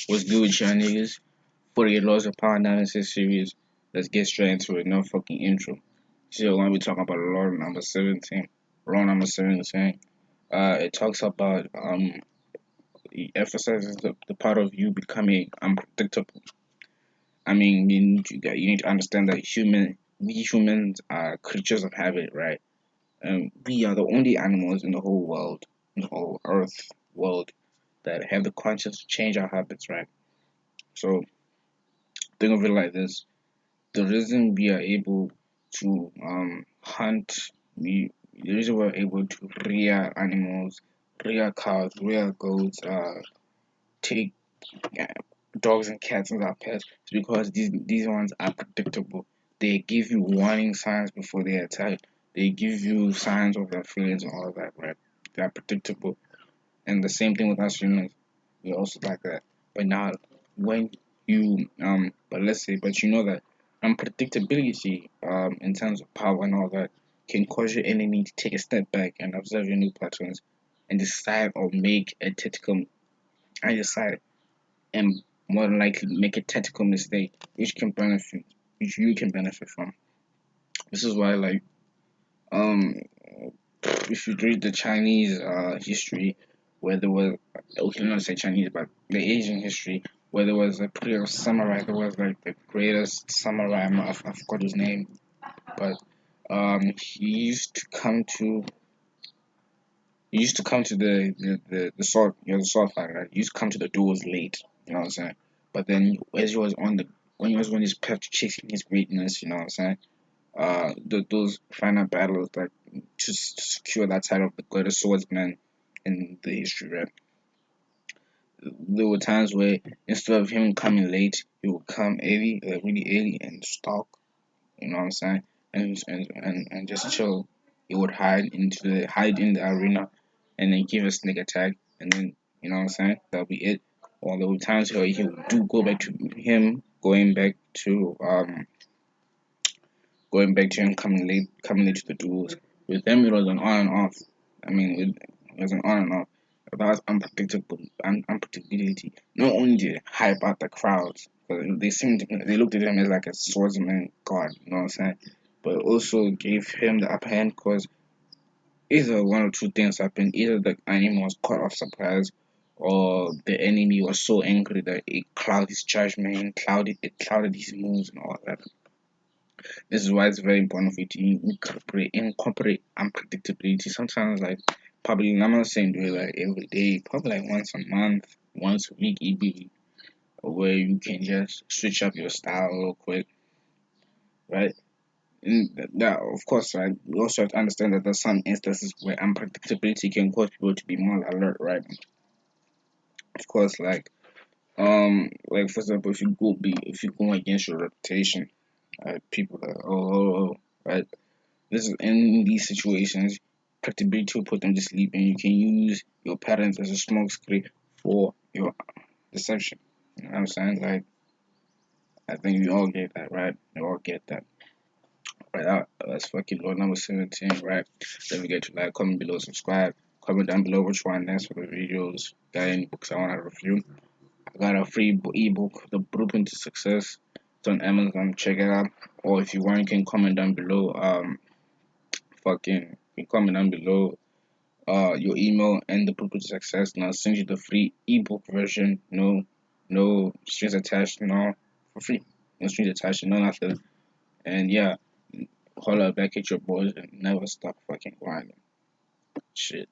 What's good with y'all niggas? 48 Laws of Power Analysis series. Let's get straight into it. No fucking intro. So we're gonna be talking about law number 17. Law number 17. It talks about it emphasizes the part of you becoming unpredictable. I mean, you need to understand that we humans are creatures of habit, right? We are the only animals in the whole world, in the whole Earth world, that have the conscience to change our habits, right? So think of it like this: the reason we are able to hunt, the reason we're able to rear animals, rear cows, rear goats, take uh, dogs and cats as our pets is because these ones are predictable. They give you warning signs before they attack. They give you signs of their feelings and all of that, right? They are predictable. And the same thing with us humans. We're also like that. But now when but let's say but you know that unpredictability in terms of power and all that can cause your enemy to take a step back and observe your new patterns and decide or make a tactical and decide and more than likely make a tactical mistake which you can benefit from. This is why um if you read the Chinese history where there was okay not say Chinese but the Asian history where there was a previous samurai there was like the greatest samurai I forgot his name but he used to come to the sword the sword fight right he used to come to the duels late you know what I'm saying but then as he was on the when he was on his path to chasing his greatness you know what I'm saying those final battles like to secure that title of the greatest swordsman in the history, right? There were times where instead of him coming late, he would come early, really early, and stalk. You know what I'm saying? And just chill. He would hide in the arena, and then give a sneak attack, and then you know what I'm saying? That'll be it. Or there were times where he would do go back to him coming late to the duels. With them, it was an on and off. I mean, it was an on and off. That was unpredictability. Not only did it hype out the crowds, but they looked at him as like a swordsman god. You know what I'm saying? But it also gave him the upper hand because either one or two things happened. Either the enemy was caught off surprise, or the enemy was so angry that it clouded his judgment, clouded his moves and all that. This is why it's very important for you to incorporate unpredictability. Sometimes like probably I'm not saying do it like every day, probably like once a month, once a week, maybe where you can just switch up your style real quick, right? And that of course, right? We also have to understand that there's some instances where unpredictability can cause people to be more alert, right? Of course, like for example, if you go against your reputation, people are right. This is in these situations, predictability will put them to sleep, and you can use your patterns as a smoke screen for your deception. You know what I'm saying? Like, I think we all get that, right? We all get that. Right, that's fucking law number 17, right? Don't forget to like, comment below, subscribe, comment down below which one next for the videos. Got any books I want to review? I got a free ebook, The Blueprint to Success. It's on Amazon, check it out. Or if you want, you can comment down below. You can comment down below your email and the Blueprint to Success, and I'll send you the free ebook version. No strings attached, no for free. No strings attached, no nothing. And yeah, holla back at your boys and never stop fucking grinding. Shit.